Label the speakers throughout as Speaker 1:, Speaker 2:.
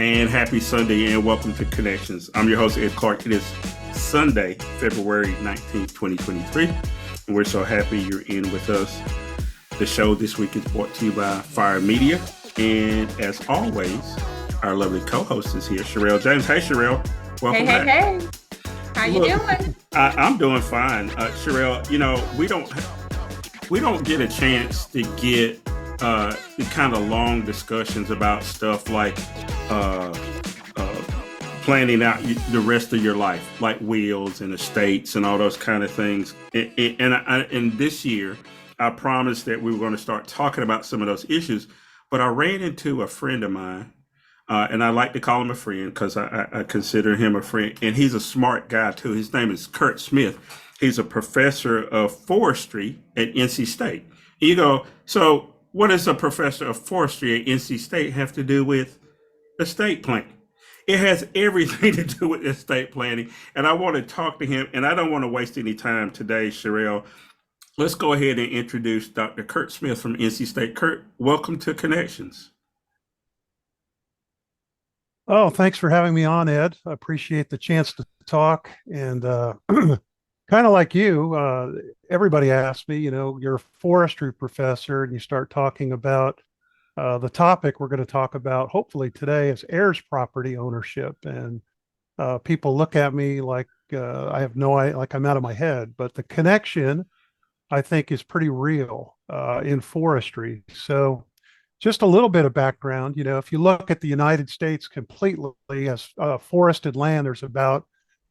Speaker 1: And happy Sunday and welcome to Connections. I'm your host, Ed Clark. It is Sunday, February 19th, 2023. And we're so happy you're in with us. The show this week is brought to you by Fire Media. And as always, our lovely co-host is here, Sherelle James. Hey, Sherelle. Welcome back.
Speaker 2: Hey. How you doing?
Speaker 1: I'm doing fine. Sherelle, we don't get a chance to get the kind of long discussions about stuff like planning out the rest of your life, like wills and estates and all those kind of things. And this year, I promised that we were going to start talking about some of those issues. But I ran into a friend of mine, and I like to call him a friend because I consider him a friend. And he's a smart guy, too. His name is Kurt Smith. He's a professor of forestry at NC State. You go, so what does a professor of forestry at NC State have to do with estate planning? It has everything to do with estate planning. And I want to talk to him, and I don't want to waste any time today, Sherelle. Let's go ahead and introduce Dr. Kurt Smith from NC State. Kurt, welcome to Connections.
Speaker 3: Oh, thanks for having me on, Ed. I appreciate the chance to talk. And kind of like you, everybody asks me, you're a forestry professor, and you start talking about the topic we're going to talk about, hopefully today, is heirs property ownership. And people look at me like I have no idea, like I'm out of my head. But the connection, I think, is pretty real in forestry. So just a little bit of background, if you look at the United States completely as forested land, there's about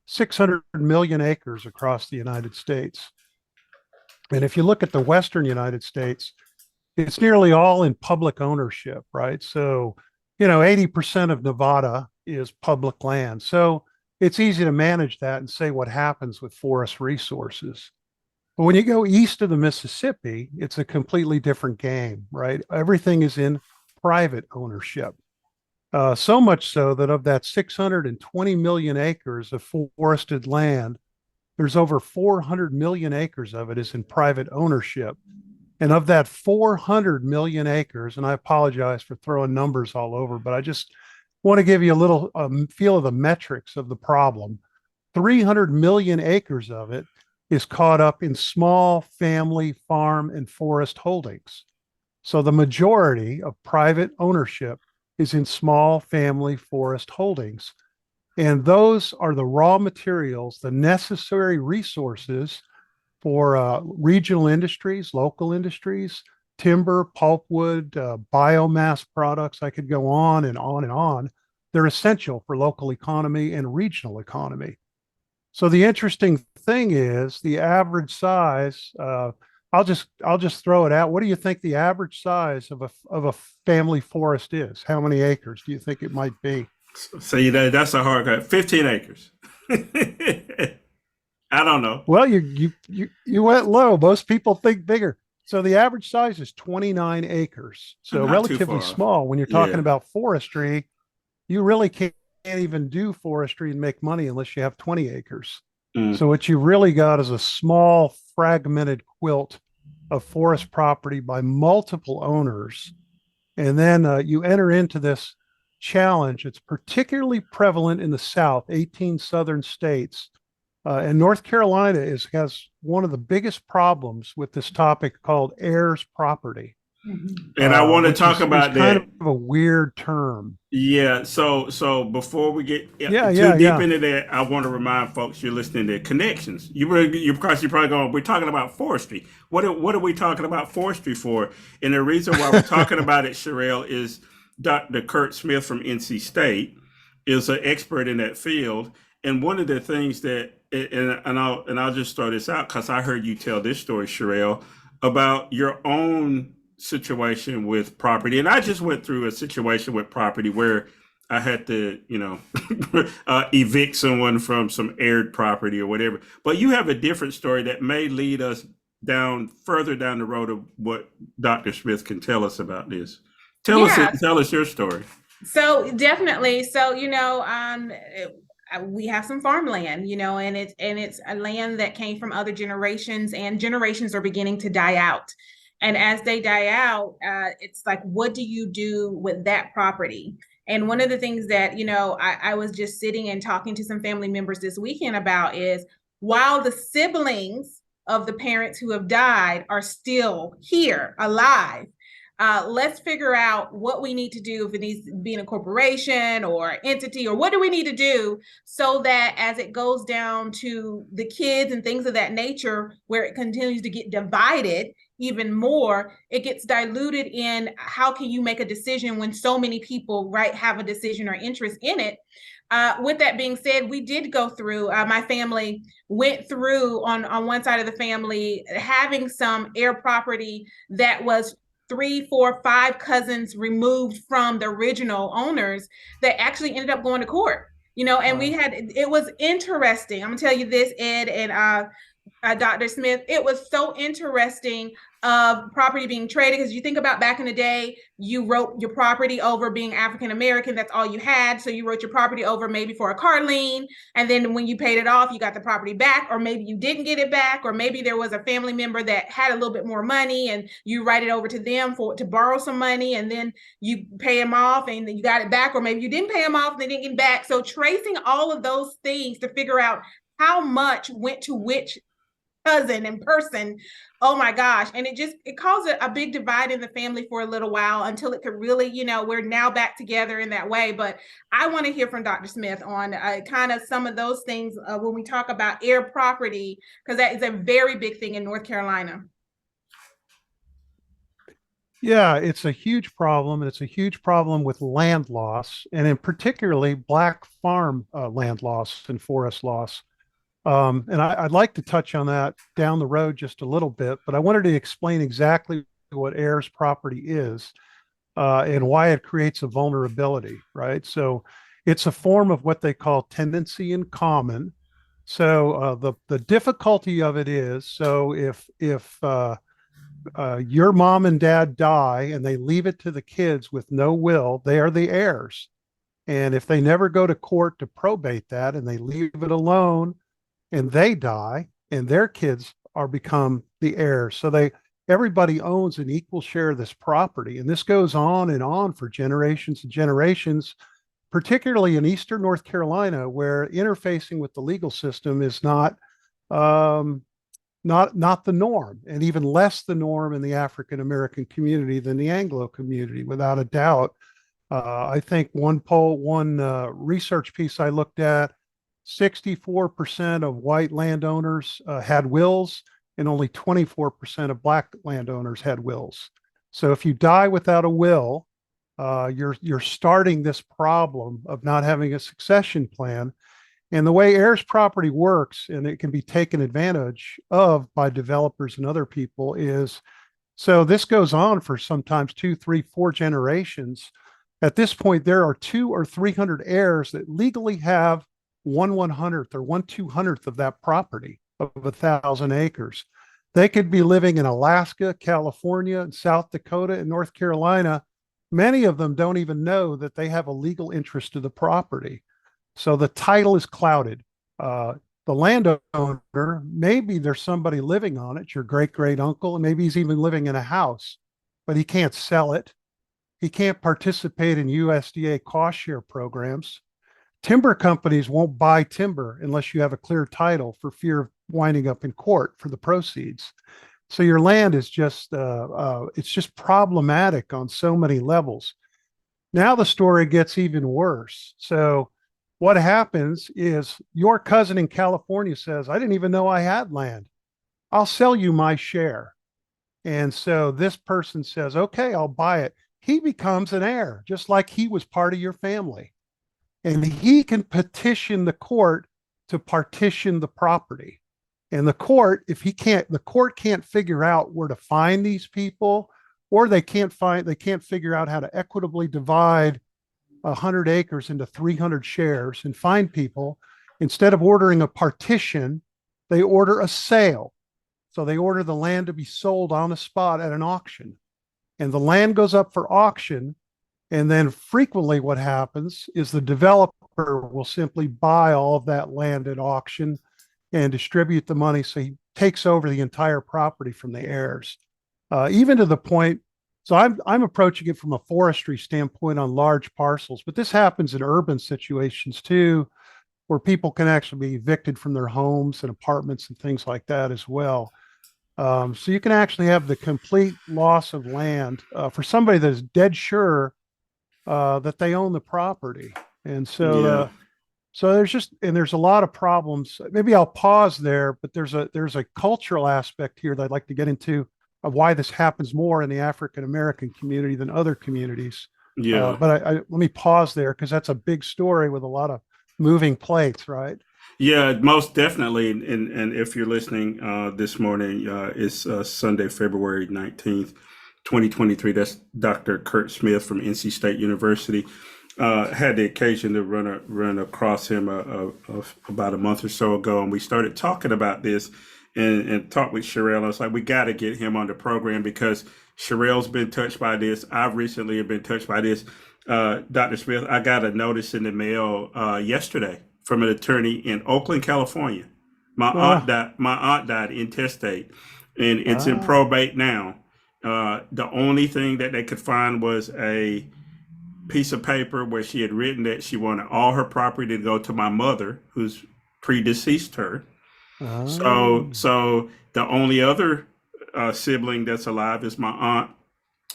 Speaker 3: 600 million acres across the United States. And if you look at the Western United States, it's nearly all in public ownership, right? So, 80% of Nevada is public land. So it's easy to manage that and say what happens with forest resources. But when you go east of the Mississippi, it's a completely different game, right? Everything is in private ownership. So much so that of that 620 million acres of forested land, there's over 400 million acres of it is in private ownership. And of that 400 million acres, and I apologize for throwing numbers all over, but I just want to give you a little feel of the metrics of the problem. 300 million acres of it is caught up in small family farm and forest holdings. So the majority of private ownership is in small family forest holdings. And those are the raw materials, the necessary resources for regional industries, local industries, timber, pulpwood, biomass products. I could go on and on and on. They're essential for local economy and regional economy. So the interesting thing is the average size. I'll just throw it out. What do you think the average size of a family forest is? How many acres do you think it might be?
Speaker 1: So that's a hard cut. 15 acres. I don't know.
Speaker 3: Well, you went low. Most people think bigger. So the average size is 29 acres. So
Speaker 1: Not
Speaker 3: relatively small. When you're talking about forestry, you really can't even do forestry and make money unless you have 20 acres. So what you really got is a small fragmented quilt of forest property by multiple owners. And then you enter into this challenge. It's particularly prevalent in the South, 18 southern states. And North Carolina has one of the biggest problems with this topic called heirs property.
Speaker 1: And I want to talk about that.
Speaker 3: Kind of a weird term.
Speaker 1: Yeah. So before we get too deep into that, I want to remind folks you're listening to Connections. You're probably going, we're talking about forestry. What are we talking about forestry for? And the reason why we're talking about it, Sherelle, is Dr. Kurt Smith from NC State is an expert in that field. And one of the things that, and I'll just throw this out because I heard you tell this story, Sherelle, about your own situation with property. And I just went through a situation with property where I had to, evict someone from some aired property or whatever. But you have a different story that may lead us further down the road of what Dr. Smith can tell us about this. Tell us your story.
Speaker 2: So definitely. So, we have some farmland, and it's a land that came from other generations, and generations are beginning to die out. And as they die out, it's like, what do you do with that property? And one of the things that, I was just sitting and talking to some family members this weekend about is, while the siblings of the parents who have died are still here alive, let's figure out what we need to do, if it needs to be in a corporation or entity, or what do we need to do so that as it goes down to the kids and things of that nature, where it continues to get divided even more, it gets diluted in how can you make a decision when so many people, right, have a decision or interest in it. With that being said, we did go through, my family went through on one side of the family having some heir property that was 3, 4, 5 cousins removed from the original owners that actually ended up going to court. And we had, it was interesting. I'm gonna tell you this, Ed and Dr. Smith, it was so interesting of property being traded, because you think about back in the day, you wrote your property over being African American, that's all you had. So you wrote your property over maybe for a car lien, and then when you paid it off, you got the property back, or maybe you didn't get it back, or maybe there was a family member that had a little bit more money and you write it over to them to borrow some money, and then you pay them off and then you got it back, or maybe you didn't pay them off and they didn't get it back. So tracing all of those things to figure out how much went to which cousin and person, oh my gosh. And it caused a big divide in the family for a little while, until it could really, we're now back together in that way. But I want to hear from Dr. Smith on kind of some of those things when we talk about heir property, because that is a very big thing in North Carolina.
Speaker 3: Yeah, it's a huge problem, and it's a huge problem with land loss, and in particularly black farm land loss and forest loss. And I'd like to touch on that down the road just a little bit, but I wanted to explain exactly what heirs property is and why it creates a vulnerability, right? So it's a form of what they call tenancy in common. So the difficulty of it is, so if your mom and dad die and they leave it to the kids with no will, they are the heirs. And if they never go to court to probate that and they leave it alone, and they die, and their kids are become the heirs. So everybody owns an equal share of this property. And this goes on and on for generations and generations, particularly in Eastern North Carolina, where interfacing with the legal system is not the norm, and even less the norm in the African American community than the Anglo community, without a doubt. I think one research piece I looked at, 64% of white landowners had wills, and only 24% of black landowners had wills. So if you die without a will, you're starting this problem of not having a succession plan. And the way heirs property works, and it can be taken advantage of by developers and other people, is, so this goes on for sometimes 2, 3, 4 generations. At this point, there are 200 or 300 heirs that legally have 1/100th or 1/200th of that property of 1,000 acres. They could be living in Alaska, California, and South Dakota, and North Carolina. Many of them don't even know that they have a legal interest to the property. So the title is clouded. The landowner, maybe there's somebody living on it, your great uncle, and maybe he's even living in a house, but he can't sell it. He can't participate in USDA cost share programs. Timber companies won't buy timber unless you have a clear title, for fear of winding up in court for the proceeds. So your land is it's just problematic on so many levels. Now the story gets even worse. So what happens is your cousin in California says, I didn't even know I had land. I'll sell you my share. And so this person says, okay, I'll buy it. He becomes an heir, just like he was part of your family. And he can petition the court to partition the property. And the court, the court can't figure out where to find these people, or they can't figure out how to equitably divide 100 acres into 300 shares and find people. Instead of ordering a partition, they order a sale. So they order the land to be sold on the spot at an auction. And the land goes up for auction. And then frequently what happens is the developer will simply buy all of that land at auction and distribute the money. So he takes over the entire property from the heirs, even to the point So I'm approaching it from a forestry standpoint on large parcels, but this happens in urban situations too, where people can actually be evicted from their homes and apartments and things like that as well. So you can actually have the complete loss of land for somebody that's dead sure that they own the property. And so
Speaker 1: Yeah.
Speaker 3: there's a lot of problems. Maybe I'll pause there, but there's a cultural aspect here that I'd like to get into of why this happens more in the African American community than other communities.
Speaker 1: Yeah.
Speaker 3: But let me pause there because that's a big story with a lot of moving plates, right?
Speaker 1: Yeah, most definitely. And if you're listening this morning, it's Sunday, February 19th, 2023. That's Dr. Kurt Smith from NC State University. Had the occasion to run across him about a month or so ago, and we started talking about this and talked with Sherelle. I was like, we got to get him on the program because Sherelle's been touched by this. I've recently been touched by this. Dr. Smith, I got a notice in the mail yesterday from an attorney in Oakland, California. My aunt died intestate, and it's in probate now. The only thing that they could find was a piece of paper where she had written that she wanted all her property to go to my mother, who's predeceased her. So the only other sibling that's alive is my aunt,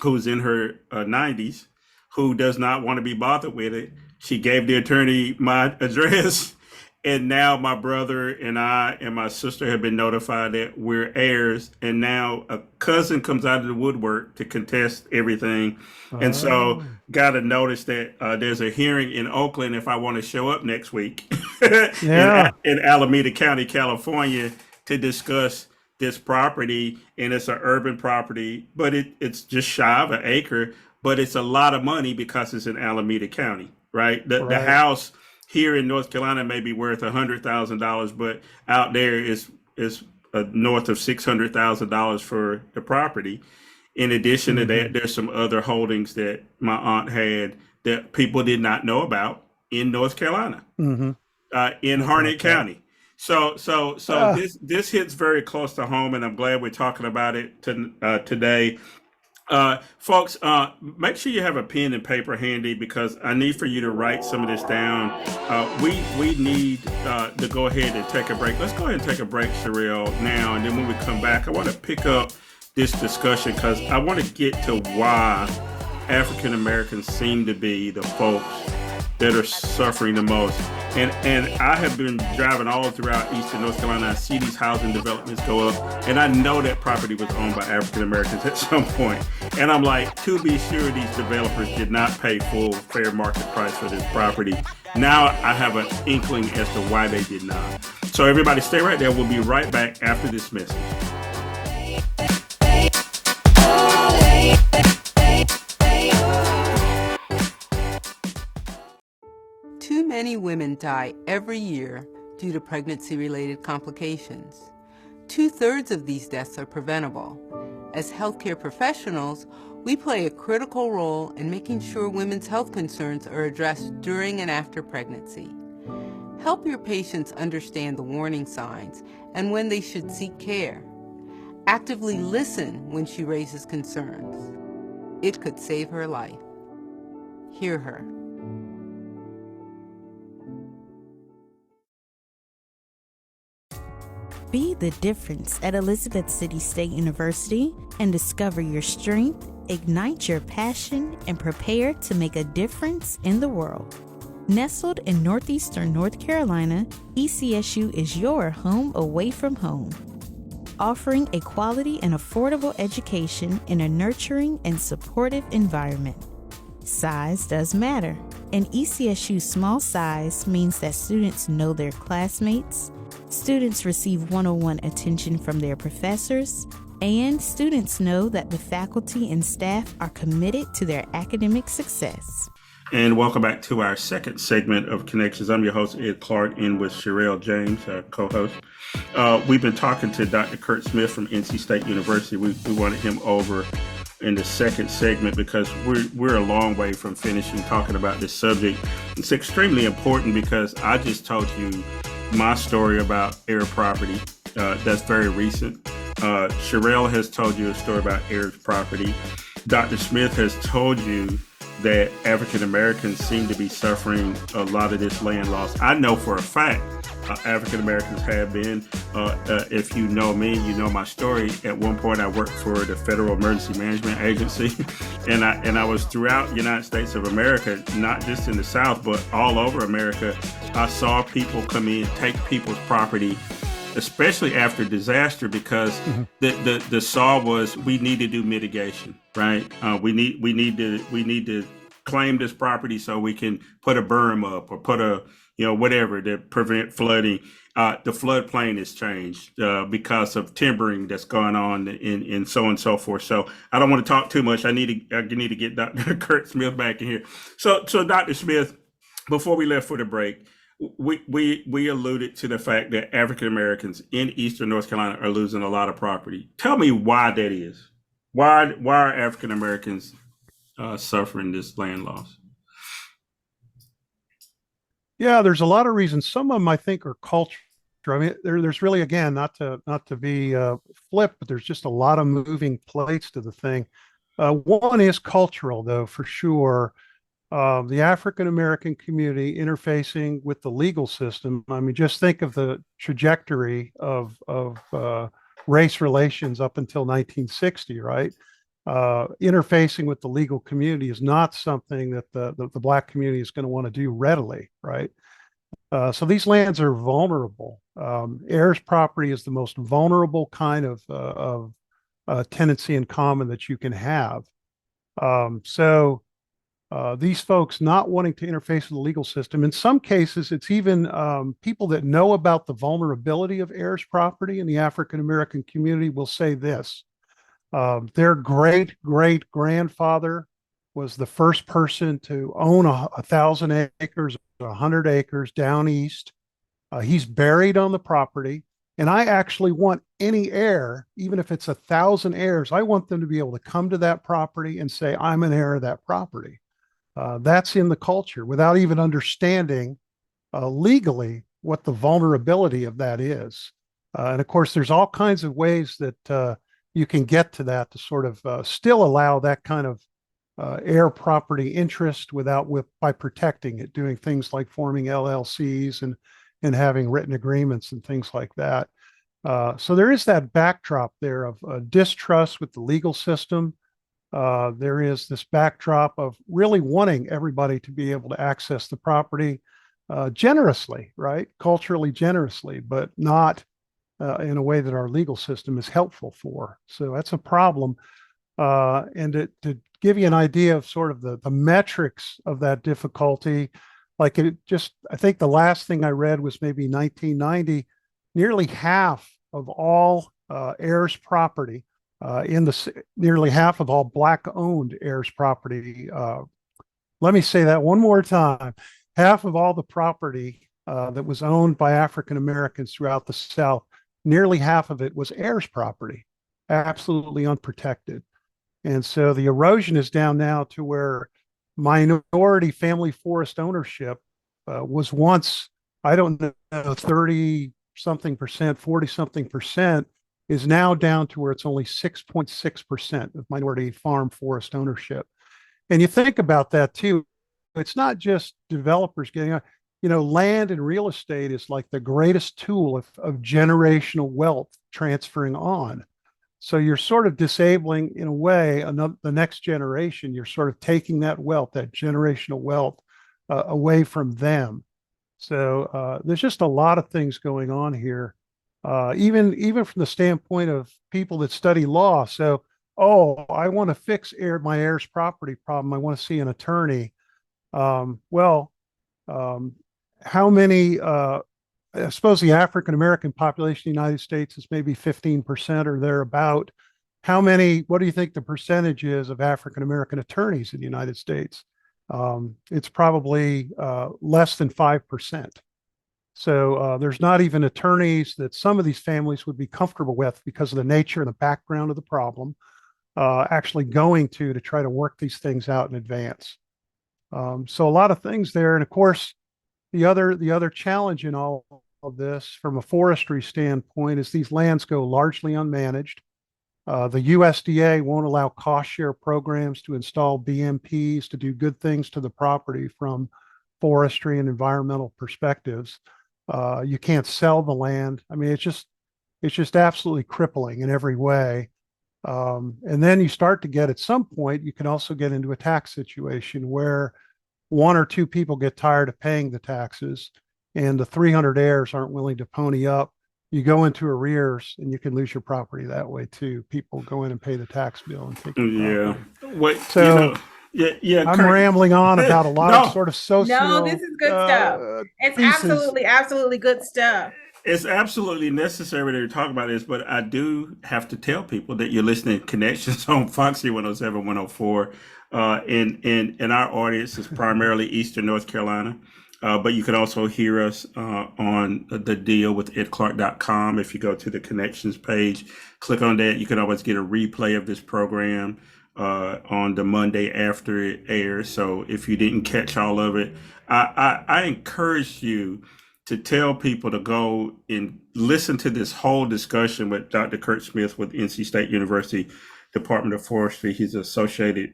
Speaker 1: who's in her 90s, who does not want to be bothered with it. She gave the attorney my address, and now my brother and I and my sister have been notified that we're heirs, and now a cousin comes out of the woodwork to contest everything. And so got a notice that there's a hearing in Oakland if I want to show up next week in Alameda County, California, to discuss this property. And it's an urban property, but it's just shy of an acre, but it's a lot of money because it's in Alameda County, right? The house here in North Carolina may be worth $100,000, but out there is north of $600,000 for the property. In addition to that, there's some other holdings that my aunt had that people did not know about in North Carolina, in Harnett County. So this hits very close to home, and I'm glad we're talking about it today. Folks, make sure you have a pen and paper handy because I need for you to write some of this down. We need to go ahead and take a break. Let's go ahead and take a break, Sherelle, now, and then when we come back, I want to pick up this discussion because I want to get to why African Americans seem to be the folks that are suffering the most. And I have been driving all throughout Eastern North Carolina. I see these housing developments go up, and I know that property was owned by African Americans at some point. And I'm like, to be sure, these developers did not pay full fair market price for this property. Now I have an inkling as to why they did not. So everybody stay right there. We'll be right back after this message.
Speaker 4: Too many women die every year due to pregnancy-related complications. 2/3 of these deaths are preventable. As healthcare professionals, we play a critical role in making sure women's health concerns are addressed during and after pregnancy. Help your patients understand the warning signs and when they should seek care. Actively listen when she raises concerns. It could save her life. Hear her.
Speaker 5: Be the difference at Elizabeth City State University and discover your strength, ignite your passion, and prepare to make a difference in the world. Nestled in northeastern North Carolina, ECSU is your home away from home, offering a quality and affordable education in a nurturing and supportive environment. Size does matter, and ECSU's small size means that students know their classmates, students receive one-on-one attention from their professors, and students know that the faculty and staff are committed to their academic success.
Speaker 1: And welcome back to our second segment of Connections. I'm your host, Ed Clark, in with Sherelle James, our co-host. We've been talking to Dr. Kurt Smith from NC State University. We wanted him over in the second segment because we're a long way from finishing talking about this subject. It's extremely important because I just told you my story about heir property. That's very recent. Sherelle has told you a story about heirs property. Dr. Smith has told you that African Americans seem to be suffering a lot of this land loss. I know for a fact African Americans have been. If you know me, you know my story. At one point, I worked for the Federal Emergency Management Agency, and I was throughout the United States of America, not just in the South, but all over America. I saw people come in, take people's property, especially after disaster, because the saw was we need to do mitigation, right? We need to claim this property so we can put a berm up or put a whatever to prevent flooding. The floodplain has changed because of timbering that's going on and so on and so forth. So I don't want to talk too much. I need to get Dr. Kurt Smith back in here. So Dr. Smith, before we left for the break, we alluded to the fact that African Americans in Eastern North Carolina are losing a lot of property. Tell me why that is. Why are African Americans suffering this land loss?
Speaker 3: Yeah, there's a lot of reasons. Some of them I think are culture. I mean, there's really, again, not to be flip, but there's just a lot of moving plates to the thing. One is cultural, though, for sure. The African American community interfacing with the legal system. I mean, just think of the trajectory of race relations up until 1960, right? Interfacing with the legal community is not something that the Black community is going to want to do readily, right? So these lands are vulnerable. Heirs property is the most vulnerable kind of tenancy in common that you can have. So these folks not wanting to interface with the legal system. In some cases, it's even people that know about the vulnerability of heirs property in the African American community will say this. Their great grandfather was the first person to own 1,000 acres, 100 acres down east. He's buried on the property. And I actually want any heir, even if it's 1,000 heirs, I want them to be able to come to that property and say, I'm an heir of that property. That's in the culture without even understanding legally what the vulnerability of that is. And of course, there's all kinds of ways that you can get to that to sort of still allow that kind of heir property interest by protecting it, doing things like forming LLCs and having written agreements and things like that. So there is that backdrop there of distrust with the legal system. There is this backdrop of really wanting everybody to be able to access the property generously, right? Culturally generously, but not in a way that our legal system is helpful for. So that's a problem. And to give you an idea of sort of the metrics of that difficulty, I think the last thing I read was maybe 1990, nearly half of all heirs property nearly half of all Black-owned heirs property. Let me say that one more time. Half of all the property that was owned by African Americans throughout the South, nearly half of it was heirs property, absolutely unprotected. And so the erosion is down now to where minority family forest ownership was once, I don't know, 30-something percent, 40-something percent, is now down to where it's only 6.6% of minority farm forest ownership. And you think about that too, it's not just developers getting, land and real estate is like the greatest tool of generational wealth transferring on. So you're sort of disabling, in a way, the next generation. You're sort of taking that wealth, that generational wealth, away from them. So there's just a lot of things going on here, even from the standpoint of people that study law. So, I want to fix my heirs property problem. I want to see an attorney. How many? I suppose the African American population in the United States is maybe 15% or thereabout. What do you think the percentage is of African American attorneys in the United States? It's probably less than 5%. So there's not even attorneys that some of these families would be comfortable with because of the nature and the background of the problem, actually going to try to work these things out in advance. So a lot of things there. And of course, the other challenge in all of this from a forestry standpoint is these lands go largely unmanaged. The USDA won't allow cost share programs to install BMPs to do good things to the property from forestry and environmental perspectives. You can't sell the land. I mean, it's just absolutely crippling in every way. And then you start to get, at some point, you can also get into a tax situation where one or two people get tired of paying the taxes and the 300 heirs aren't willing to pony up. You go into arrears and you can lose your property that way too. People go in and pay the tax bill and take your property.
Speaker 1: What,
Speaker 3: So I'm
Speaker 1: Kurt.
Speaker 3: rambling on about a lot of sort of socio.
Speaker 2: No, this is good stuff. It's
Speaker 3: pieces.
Speaker 2: absolutely good stuff.
Speaker 1: It's absolutely necessary to talk about this, but I do have to tell people that you're listening to Connections on Foxy 107, 104. And our audience is primarily Eastern North Carolina. But you can also hear us on the deal with edclark.com. If you go to the Connections page, click on that. You can always get a replay of this program on the Monday after it airs. So if you didn't catch all of it, I encourage you to tell people to go and listen to this whole discussion with Dr. Kurt Smith with NC State University Department of Forestry. He's associate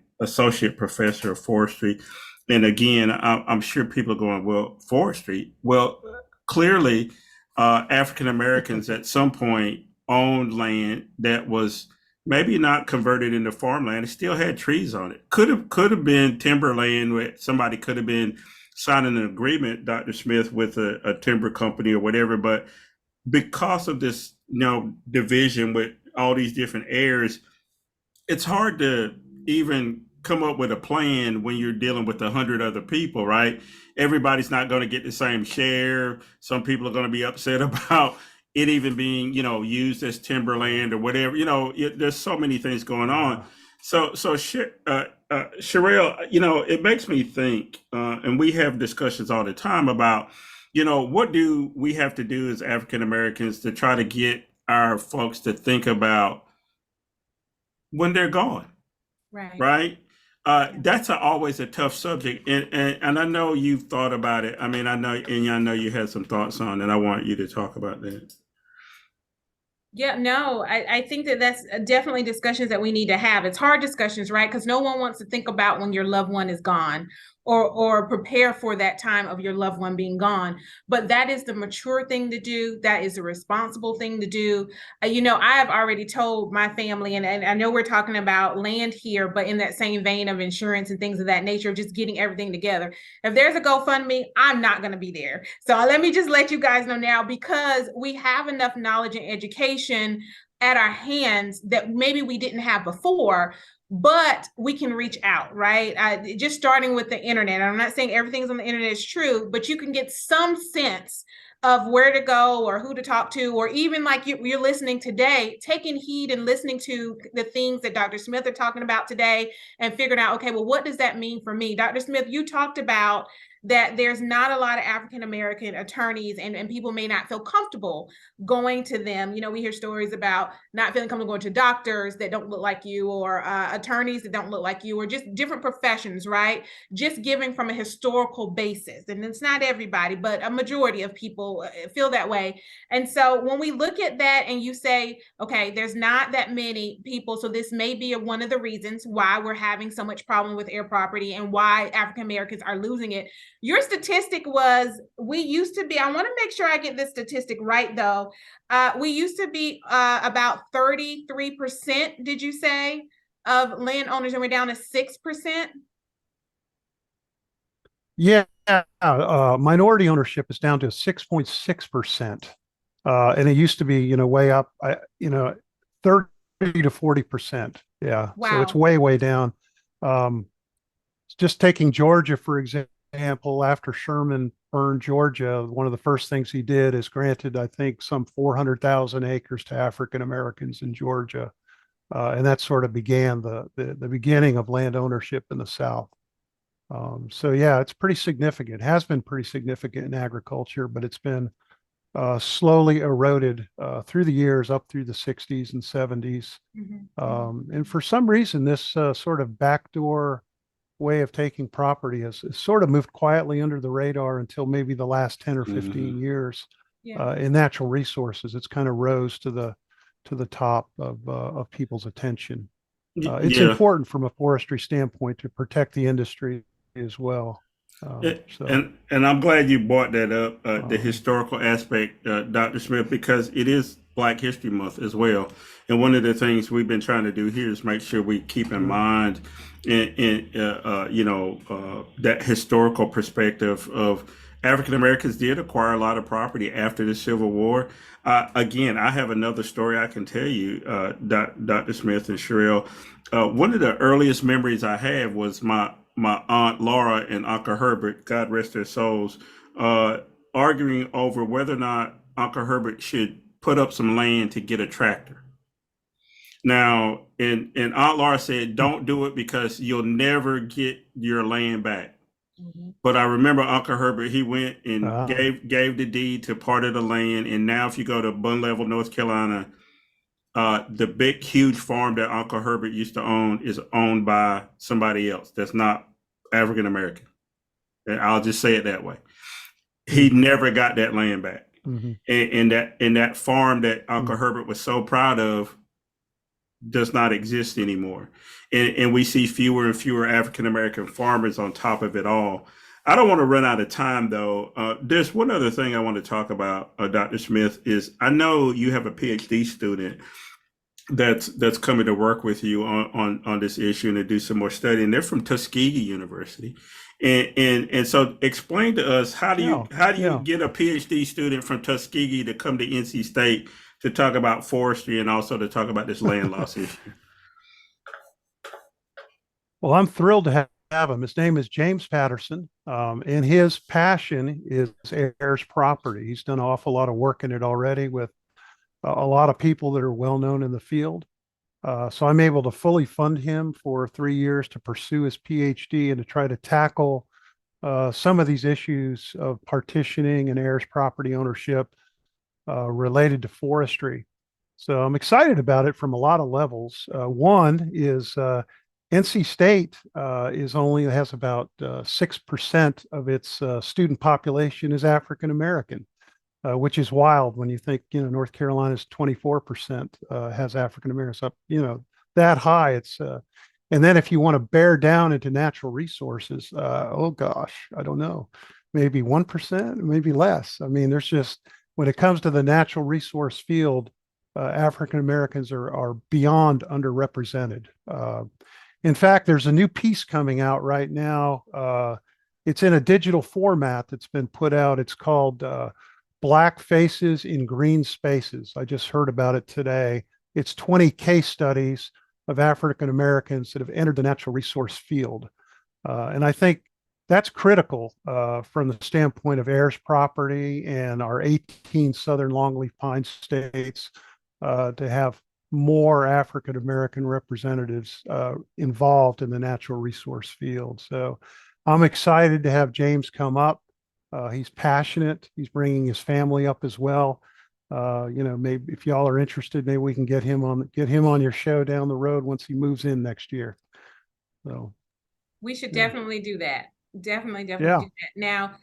Speaker 1: professor of forestry. And again, I'm sure people are going, well, forestry. Well, clearly, African Americans at some point owned land that was maybe not converted into farmland. It still had trees on it. Could have been timberland where somebody could have been signing an agreement, Dr. Smith, with a timber company or whatever. But because of this, division with all these different heirs, it's hard to even come up with a plan when you're dealing with 100 other people, right? Everybody's not going to get the same share. Some people are going to be upset about it even being, used as timberland or whatever. There's so many things going on. So Sherelle, it makes me think, and we have discussions all the time about, what do we have to do as African Americans to try to get our folks to think about when they're gone, right? That's always a tough subject, and I know you've thought about it. I mean, I know you had some thoughts on it. I want you to talk about that.
Speaker 2: Yeah, no, I think that's definitely discussions that we need to have. It's hard discussions, right? Because no one wants to think about when your loved one is gone or prepare for that time of your loved one being gone. But that is the mature thing to do. That is the responsible thing to do. I have already told my family, and I know we're talking about land here, but in that same vein of insurance and things of that nature, just getting everything together. If there's a GoFundMe, I'm not going to be there. So let me just let you guys know now, because we have enough knowledge and education at our hands that maybe we didn't have before, but we can reach out, right? Just starting with the internet. I'm not saying everything's on the internet is true, but you can get some sense of where to go or who to talk to, or even like you're listening today, taking heed and listening to the things that Dr. Smith are talking about today and figuring out, okay, well, what does that mean for me? Dr. Smith, you talked about that there's not a lot of African-American attorneys and people may not feel comfortable going to them. We hear stories about not feeling comfortable going to doctors that don't look like you, or attorneys that don't look like you, or just different professions, right? Just giving from a historical basis. And it's not everybody, but a majority of people feel that way. And so when we look at that and you say, okay, there's not that many people, so this may be one of the reasons why we're having so much problem with heir property and why African-Americans are losing it. Your statistic was, we used to be, I want to make sure I get this statistic right though. We used to be about 33%, did you say, of landowners, and we're down to 6%?
Speaker 3: Yeah, minority ownership is down to 6.6%. And it used to be, way up, 30 to 40%. Yeah.
Speaker 2: Wow.
Speaker 3: So it's way down. Just taking Georgia, for example, after Sherman burned Georgia, one of the first things he did is granted, I think, some 400,000 acres to African Americans in Georgia. And that sort of began the beginning of land ownership in the South. So yeah, it's pretty significant. It has been pretty significant in agriculture, but it's been slowly eroded through the years, up through the 60s and 70s. Mm-hmm. And for some reason, this sort of backdoor way of taking property has sort of moved quietly under the radar until maybe the last 10 or 15 years. In natural resources, it's kind of rose to the to the top of people's attention. It's
Speaker 1: Yeah.
Speaker 3: important from a forestry standpoint to protect the industry as well.
Speaker 1: And I'm glad you brought that up, the historical aspect, Dr. Smith, because it is Black History Month as well. And one of the things we've been trying to do here is make sure we keep in mind, that historical perspective of African Americans did acquire a lot of property after the Civil War. Again, I have another story I can tell you, Dr. Smith and Sherelle. One of the earliest memories I have was my aunt Laura and Uncle Herbert, God rest their souls, arguing over whether or not Uncle Herbert should put up some land to get a tractor. Now, and Aunt Laura said, "Don't do it because you'll never get your land back." Mm-hmm. But I remember Uncle Herbert, he went and gave the deed to part of the land. And now if you go to Bun Level, North Carolina, the big, huge farm that Uncle Herbert used to own is owned by somebody else that's not African American. And I'll just say it that way. He never got that land back. Mm-hmm. And that farm that Uncle Herbert was so proud of does not exist anymore. And we see fewer and fewer African American farmers on top of it all. I don't want to run out of time, though. There's one other thing I want to talk about, Dr. Smith, is I know you have a PhD student that's coming to work with you on this issue and to do some more study, and they're from Tuskegee University. And so explain to us, how do you get a PhD student from Tuskegee to come to NC State to talk about forestry and also to talk about this land loss issue?
Speaker 3: Well, I'm thrilled to have him. His name is James Patterson, and his passion is heirs property. He's done an awful lot of work in it already with a lot of people that are well known in the field. So I'm able to fully fund him for 3 years to pursue his PhD and to try to tackle some of these issues of partitioning and heirs property ownership related to forestry. So I'm excited about it from a lot of levels. One is NC State has about 6% of its student population is African American. Which is wild when you think, North Carolina's 24% has African Americans up, that high. It's and then if you want to bear down into natural resources, oh gosh, I don't know, maybe 1%, maybe less. I mean, there's just, when it comes to the natural resource field, African Americans are beyond underrepresented. In fact, there's a new piece coming out right now. It's in a digital format that's been put out. It's called Black Faces in Green Spaces. I just heard about it today. It's 20 case studies of African Americans that have entered the natural resource field. And I think that's critical from the standpoint of heirs property and our 18 southern longleaf pine states to have more African American representatives involved in the natural resource field. So I'm excited to have James come up. He's passionate. He's bringing his family up as well. Maybe if y'all are interested, maybe we can get him on your show down the road once he moves in next year. So
Speaker 2: we should definitely do that. Definitely do that. Now,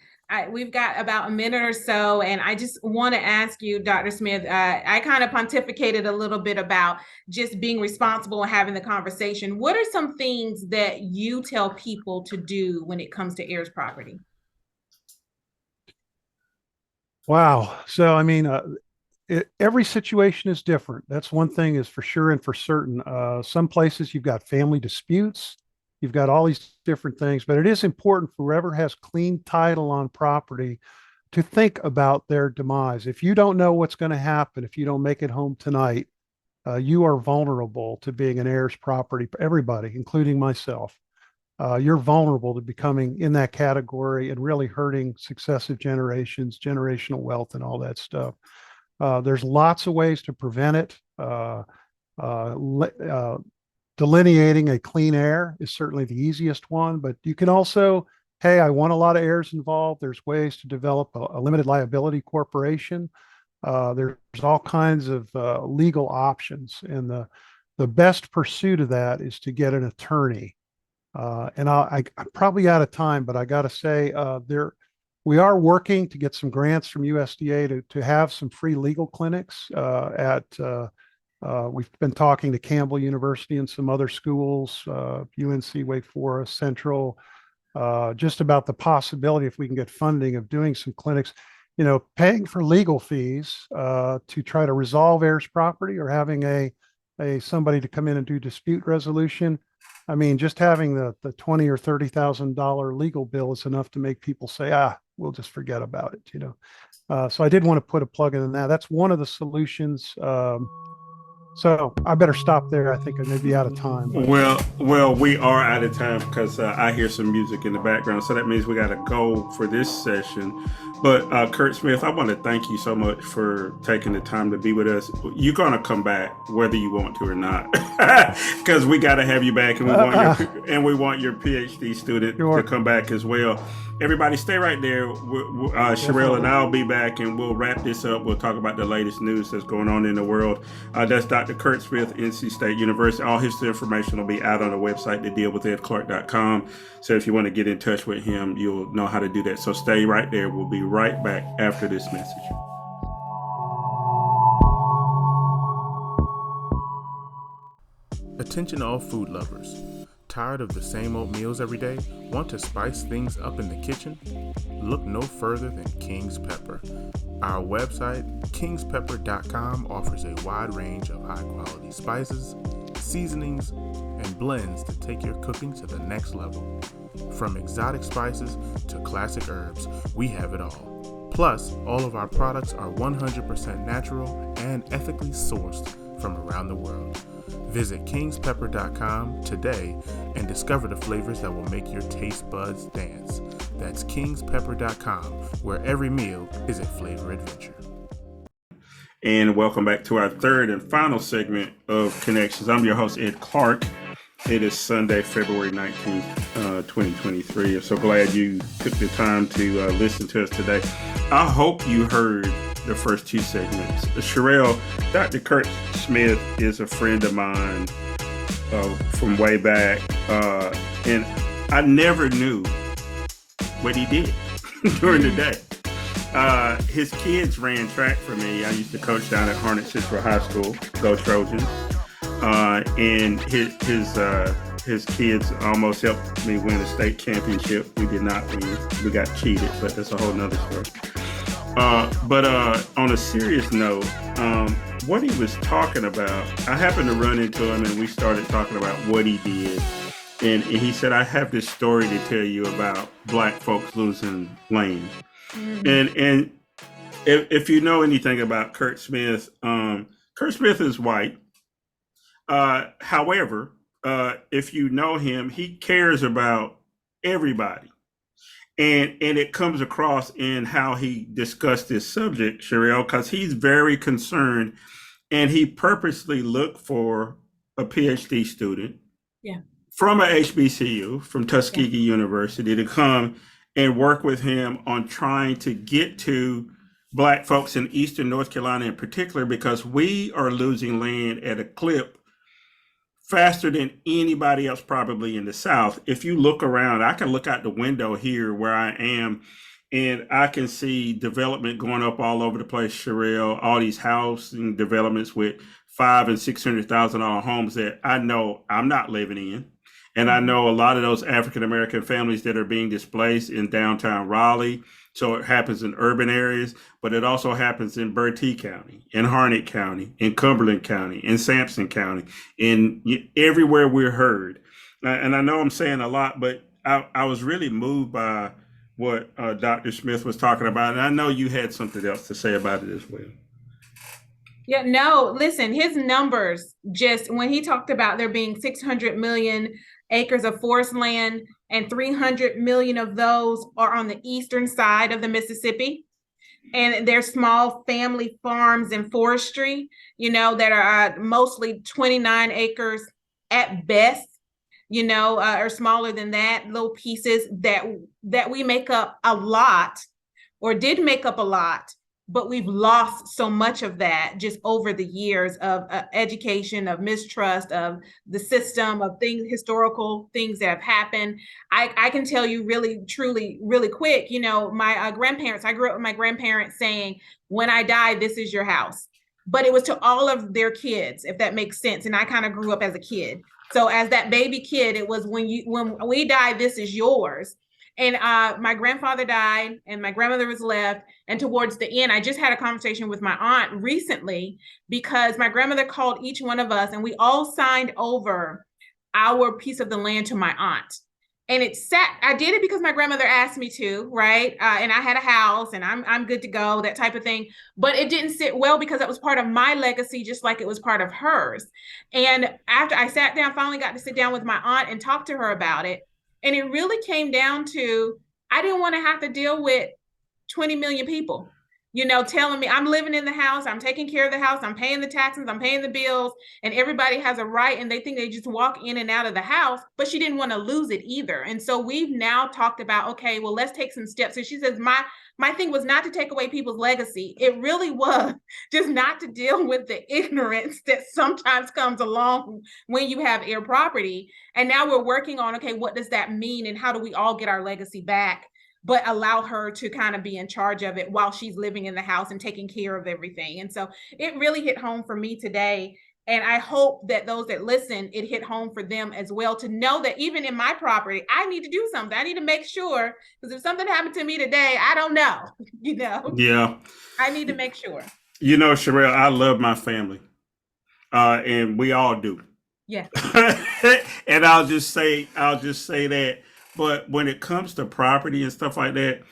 Speaker 2: we've got about a minute or so, and I just want to ask you, Dr. Smith, I kind of pontificated a little bit about just being responsible and having the conversation. What are some things that you tell people to do when it comes to heirs property?
Speaker 3: Wow. So, I mean, every situation is different. That's one thing is for sure and for certain. Some places you've got family disputes, you've got all these different things, but it is important for whoever has clean title on property to think about their demise. If you don't know what's going to happen, if you don't make it home tonight, you are vulnerable to being an heir's property. Everybody, including myself. You're vulnerable to becoming in that category and really hurting successive generations, generational wealth, and all that stuff. There's lots of ways to prevent it. Delineating a clean heir is certainly the easiest one, but you can also, hey, I want a lot of heirs involved. There's ways to develop a limited liability corporation. There's all kinds of legal options, and the best pursuit of that is to get an attorney. And I'm probably out of time, but I got to say, we are working to get some grants from USDA to have some free legal clinics at We've been talking to Campbell University and some other schools, UNC, Wake Forest, Central, just about the possibility, if we can get funding, of doing some clinics, paying for legal fees to try to resolve heirs property, or having a somebody to come in and do dispute resolution. I mean, just having the $20,000 or $30,000 legal bill is enough to make people say, we'll just forget about it, So I did want to put a plug in that. That's one of the solutions. So I better stop there. I think I may be out of time.
Speaker 1: Well, we are out of time because I hear some music in the background. So that means we got to go for this session. But Kurt Smith, I want to thank you so much for taking the time to be with us. You're going to come back whether you want to or not, because we got to have you back, and we want your PhD student to come back as well. Everybody stay right there. Sherelle and I'll be back, and we'll wrap this up. We'll talk about the latest news that's going on in the world. That's Dr. Kurt Smith, NC State University. All his information will be out on the website, thedealwithedclark.com. So if you want to get in touch with him, you'll know how to do that. So stay right there. We'll be right back after this message.
Speaker 6: Attention all food lovers. Tired of the same old meals every day? Want to spice things up in the kitchen? Look no further than King's Pepper. Our website, kingspepper.com, offers a wide range of high-quality spices, seasonings, and blends to take your cooking to the next level. From exotic spices to classic herbs, we have it all. Plus, all of our products are 100% natural and ethically sourced from around the world. Visit kingspepper.com today and discover the flavors that will make your taste buds dance. That's kingspepper.com, where every meal is a flavor adventure.
Speaker 1: And welcome back to our third and final segment of Connections. I'm your host, Ed Clark. It is Sunday, February 19th, 2023. I'm so glad you took the time to listen to us today. I hope you heard the first two segments. Sherelle, Dr. Kurt Smith is a friend of mine from way back, and I never knew what he did during the day. His kids ran track for me. I used to coach down at Harnett Central High School, go Trojans, and his kids almost helped me win a state championship. We did not win. We got cheated, but that's a whole nother story. But on a serious note, what he was talking about, I happened to run into him and we started talking about what he did. And he said, I have this story to tell you about Black folks losing land. Mm-hmm. And if you know anything about Kurt Smith is white. However, if you know him, he cares about everybody. And it comes across in how he discussed this subject, Sherelle, because he's very concerned, and he purposely looked for a PhD student from a HBCU, from Tuskegee University, to come and work with him on trying to get to Black folks in Eastern North Carolina in particular, because we are losing land at a clip faster than anybody else probably in the South. If you look around, I can look out the window here where I am, and I can see development going up all over the place, Sherelle, all these housing developments with $500,000 and $600,000 homes that I know I'm not living in. And I know a lot of those African-American families that are being displaced in downtown Raleigh. So it happens in urban areas, but it also happens in Bertie County, in Harnett County, in Cumberland County, in Sampson County, in everywhere we're heard. And I know I'm saying a lot, but I was really moved by what Dr. Smith was talking about. And I know you had something else to say about it as well.
Speaker 2: Yeah, no, listen, his numbers, just when he talked about there being 600 million acres of forest land, and 300 million of those are on the eastern side of the Mississippi. And they're small family farms and forestry, that are mostly 29 acres at best, or smaller than that, little pieces that we make up a lot, or did make up a lot. But we've lost so much of that just over the years of education, of mistrust, of the system, of historical things that have happened. I can tell you really, truly, really quick, my grandparents, I grew up with my grandparents saying, when I die, this is your house. but it was to all of their kids, if that makes sense. And I kind of grew up as a kid. So as that baby kid, it was when we die, this is yours. And my grandfather died and my grandmother was left. And towards the end, I just had a conversation with my aunt recently because my grandmother called each one of us and we all signed over our piece of the land to my aunt. And I did it because my grandmother asked me to, right? And I had a house and I'm good to go, that type of thing. But it didn't sit well because that was part of my legacy, just like it was part of hers. And after I sat down, finally got to sit down with my aunt and talk to her about it. And it really came down to, I didn't want to have to deal with 20 million people, telling me I'm living in the house, I'm taking care of the house, I'm paying the taxes, I'm paying the bills, and everybody has a right and they think they just walk in and out of the house, but she didn't want to lose it either. And so we've now talked about, okay, well, let's take some steps. So she says, my thing was not to take away people's legacy. It really was just not to deal with the ignorance that sometimes comes along when you have heir property. And now we're working on, okay, what does that mean? And how do we all get our legacy back, but allow her to kind of be in charge of it while she's living in the house and taking care of everything. And so it really hit home for me today. And I hope that those that listen, it hit home for them as well, to know that even in my property, I need to do something. I need to make sure, because if something happened to me today, I don't know,
Speaker 1: Yeah.
Speaker 2: I need to make sure.
Speaker 1: Sherelle, I love my family. And we all do.
Speaker 2: Yeah.
Speaker 1: And I'll just say that. But when it comes to property and stuff like that,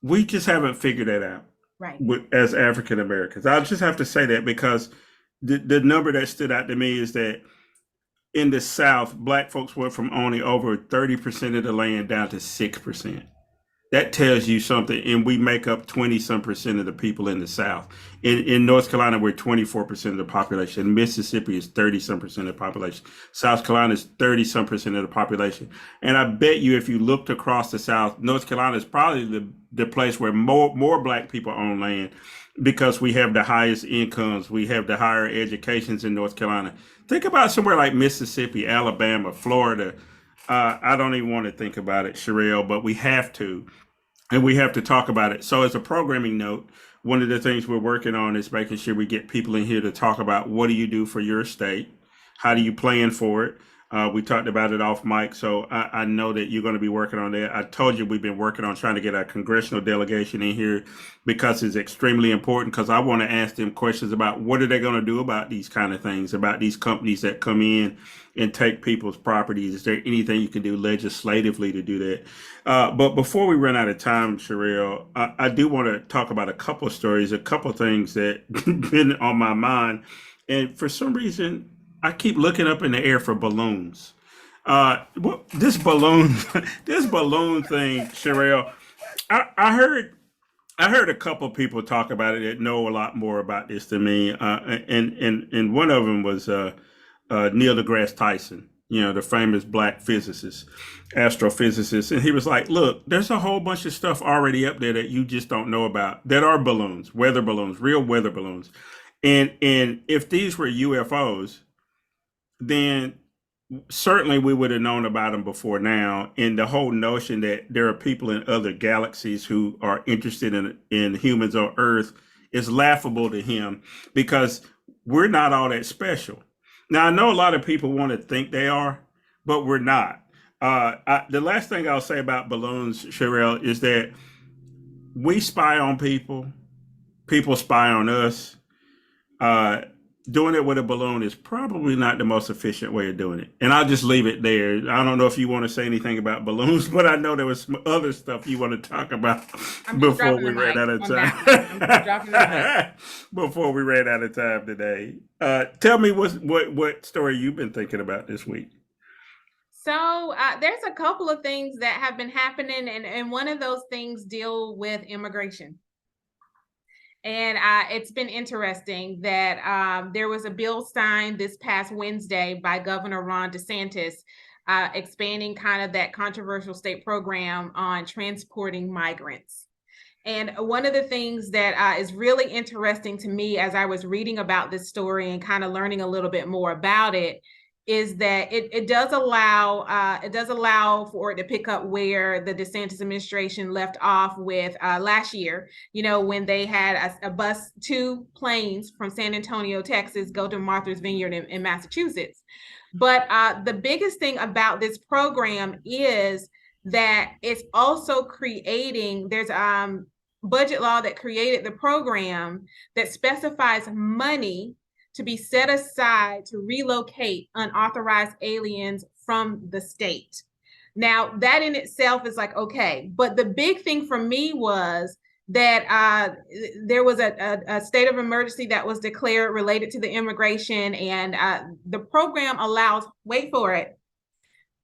Speaker 1: we just haven't figured that out.
Speaker 2: Right.
Speaker 1: As African Americans. I'll just have to say that because the number that stood out to me is that in the South, Black folks went from owning over 30% of the land down to 6%. That tells you something. And we make up 20% of the people in the South. In North Carolina, we're 24% of the population. Mississippi is 30% of the population. South Carolina is 30% of the population. And I bet you if you looked across the South, North Carolina is probably the place where more Black people own land, because we have the highest incomes, we have the higher educations in North Carolina. Think about somewhere like Mississippi, Alabama, Florida. I don't even want to think about it, Sherelle, but we have to, and we have to talk about it. So as a programming note, one of the things we're working on is making sure we get people in here to talk about what do you do for your state? How do you plan for it? We talked about it off mic, so I know that you're going to be working on that. I told you we've been working on trying to get our congressional delegation in here because it's extremely important, because I want to ask them questions about what are they going to do about these kind of things, about these companies that come in and take people's properties. Is there anything you can do legislatively to do that? But before we run out of time, Sherelle, I do want to talk about a couple of stories, a couple of things that been on my mind. And for some reason, I keep looking up in the air for balloons. This balloon thing, Sherelle, I heard a couple of people talk about it that know a lot more about this than me. And one of them was Neil deGrasse Tyson, the famous Black physicist, astrophysicist. And he was like, look, there's a whole bunch of stuff already up there that you just don't know about, that are balloons, weather balloons, real weather balloons. And if these were UFOs, then certainly we would have known about them before now. And the whole notion that there are people in other galaxies who are interested in humans on Earth is laughable to him, because we're not all that special. Now, I know a lot of people want to think they are, but we're not. The last thing I'll say about balloons, Sherelle, is that we spy on people. People spy on us. Doing it with a balloon is probably not the most efficient way of doing it. And I'll just leave it there. I don't know if you want to say anything about balloons, but I know there was some other stuff you want to talk about before we ran out of time. Before we ran out of time today. Tell me what story you've been thinking about this week.
Speaker 2: So there's a couple of things that have been happening, and one of those things deal with immigration. And it's been interesting that there was a bill signed this past Wednesday by Governor Ron DeSantis, expanding kind of that controversial state program on transporting migrants. And one of the things that is really interesting to me as I was reading about this story and kind of learning a little bit more about it is that it does allow for it to pick up where the DeSantis administration left off with last year, when they had a bus, 2 planes from San Antonio, Texas, go to Martha's Vineyard in Massachusetts. But the biggest thing about this program is that it's also there's budget law that created the program that specifies money to be set aside to relocate unauthorized aliens from the state. Now, that in itself is like, okay, but the big thing for me was that there was a state of emergency that was declared related to the immigration, and the program allows, wait for it,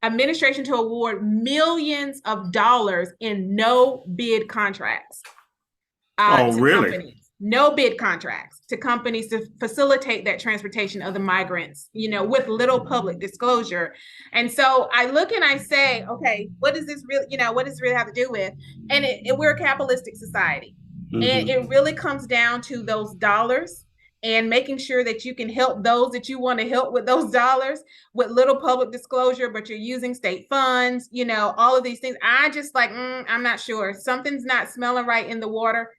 Speaker 2: administration to award millions of dollars in no bid contracts.
Speaker 1: Oh, really?
Speaker 2: Companies. No bid contracts to companies to facilitate that transportation of the migrants, with little public disclosure. And so I look and I say, okay, what does this really, what does this really have to do with? And we're a capitalistic society. Mm-hmm. And it really comes down to those dollars and making sure that you can help those that you want to help with those dollars with little public disclosure, but you're using state funds, all of these things. I just I'm not sure. Something's not smelling right in the water.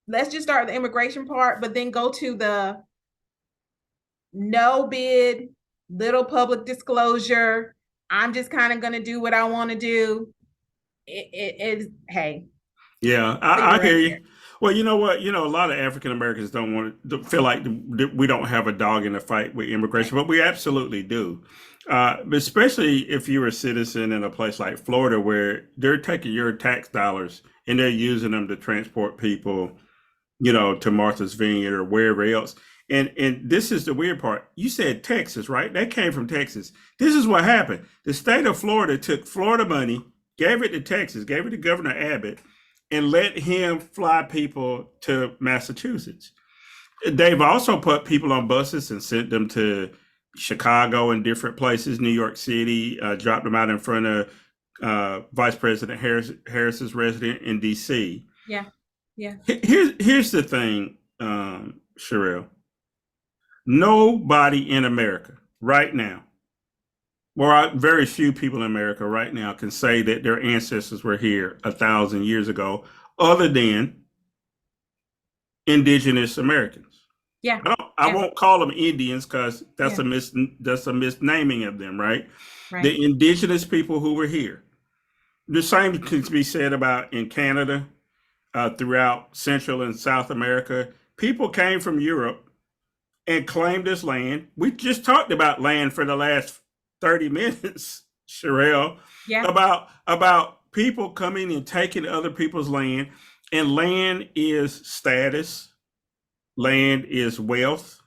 Speaker 2: Let's just start with the immigration part, but then go to the no bid, little public disclosure. I'm just kind of going to do what I want to do. Hey.
Speaker 1: Yeah, I hear you. Well, you know what? A lot of African Americans don't want to feel like we don't have a dog in the fight with immigration, but we absolutely do. Especially if you're a citizen in a place like Florida, where they're taking your tax dollars and they're using them to transport people, to Martha's Vineyard or wherever else. And this is the weird part. You said Texas, right? That came from Texas. This is what happened. The state of Florida took Florida money, gave it to Texas, gave it to Governor Abbott, and let him fly people to Massachusetts. They've also put people on buses and sent them to Chicago and different places, New York City, dropped them out in front of Vice President Harris's residence in D.C.
Speaker 2: Yeah. Yeah.
Speaker 1: Here's the thing, Sherelle. Nobody in America right now, or very few people in America right now, can say that their ancestors were here 1,000 years ago, other than indigenous Americans.
Speaker 2: Yeah.
Speaker 1: I won't call them Indians because that's a misnaming of them, right? The indigenous people who were here. The same can be said about in Canada. Throughout Central and South America, people came from Europe and claimed this land. We just talked about land for the last 30 minutes, Sherelle, about people coming and taking other people's land. And land is status, land is wealth,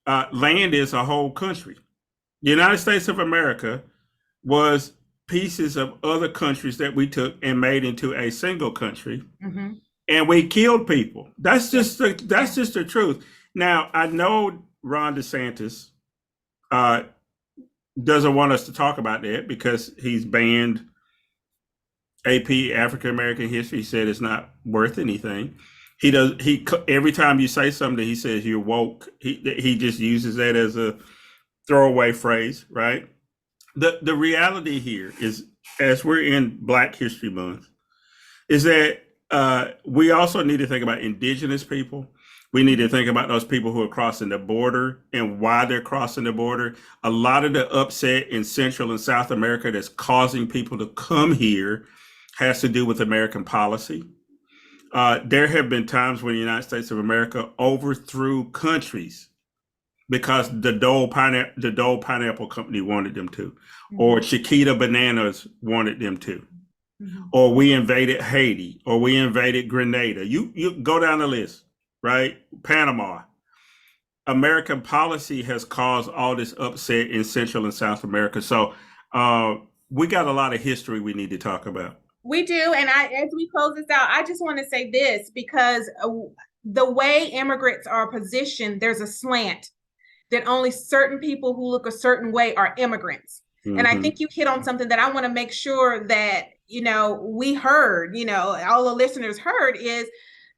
Speaker 1: land is a whole country. The United States of America was pieces of other countries that we took and made into a single country, and we killed people. That's just the truth. Now, I know Ron DeSantis doesn't want us to talk about that because he's banned AP African American history. He said it's not worth anything. He every time you say something, he says you're woke. He just uses that as a throwaway phrase, right? The reality here is, as we're in Black History Month, is that we also need to think about indigenous people. We need to think about those people who are crossing the border and why they're crossing the border. A lot of the upset in Central and South America that's causing people to come here has to do with American policy. There have been times when the United States of America overthrew countries because the Dole Pineapple Company wanted them to, or Chiquita Bananas wanted them to, or we invaded Haiti, or we invaded Grenada. You go down the list, right? Panama. American policy has caused all this upset in Central and South America. So we got a lot of history we need to talk about.
Speaker 2: We do. And as we close this out, I just want to say this, because the way immigrants are positioned, there's a slant that only certain people who look a certain way are immigrants. And I think you hit on something that I want to make sure that, we heard, all the listeners heard, is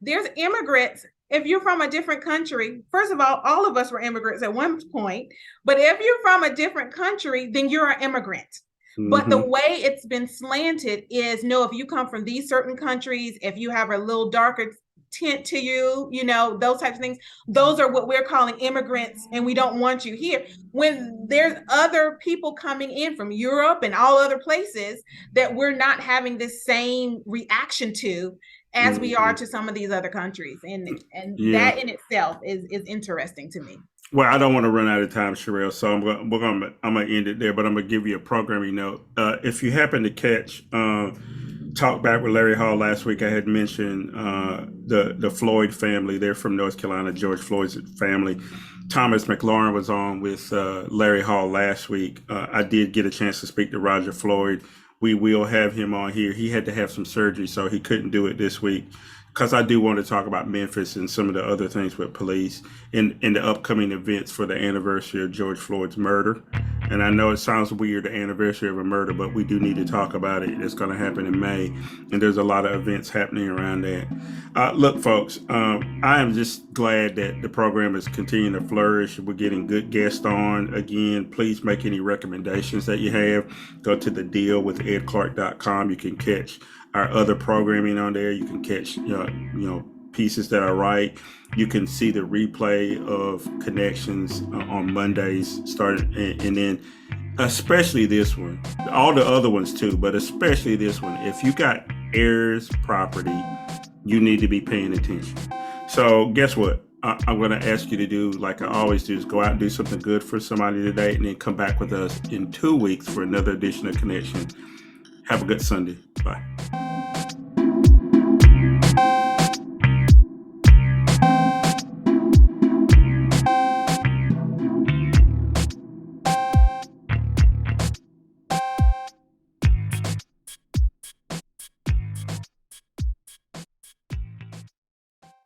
Speaker 2: there's immigrants if you're from a different country, first of all of us were immigrants at one point, but if you're from a different country, then you're an immigrant. But the way it's been slanted is, no, if you come from these certain countries, if you have a little darker tint to you, you know, those types of things, those are what we're calling immigrants, and we don't want you here. When there's other people coming in from Europe and all other places that we're not having this same reaction to as we are to some of these other countries. And that in itself is interesting to me.
Speaker 1: Well, I don't want to run out of time, Sherelle, so I'm gonna end it there. But I'm gonna give you a programming note. If you happen to catch Talk Back with Larry Hall last week, I had mentioned the Floyd family. They're from North Carolina, George Floyd's family. Thomas McLaurin was on with Larry Hall last week. I did get a chance to speak to Roger Floyd. We will have him on here. He had to have some surgery, so he couldn't do it this week, because I do want to talk about Memphis and some of the other things with police in the upcoming events for the anniversary of George Floyd's murder. And I know it sounds weird, the anniversary of a murder, but we do need to talk about it. It's going to happen in May, and there's a lot of events happening around that. Look, folks, I am just glad that the program is continuing to flourish. We're getting good guests on. Again, please make any recommendations that you have. Go to thedealwithedclark.com. You can catch our other programming on there. You can catch, pieces that I write. You can see the replay of Connections on Mondays, and then especially this one, all the other ones too, but especially this one. If you got heirs property, you need to be paying attention. So guess what? I'm going to ask you to do, like I always do, is go out and do something good for somebody today, and then come back with us in 2 weeks for another edition of Connection. Have a good Sunday. Bye.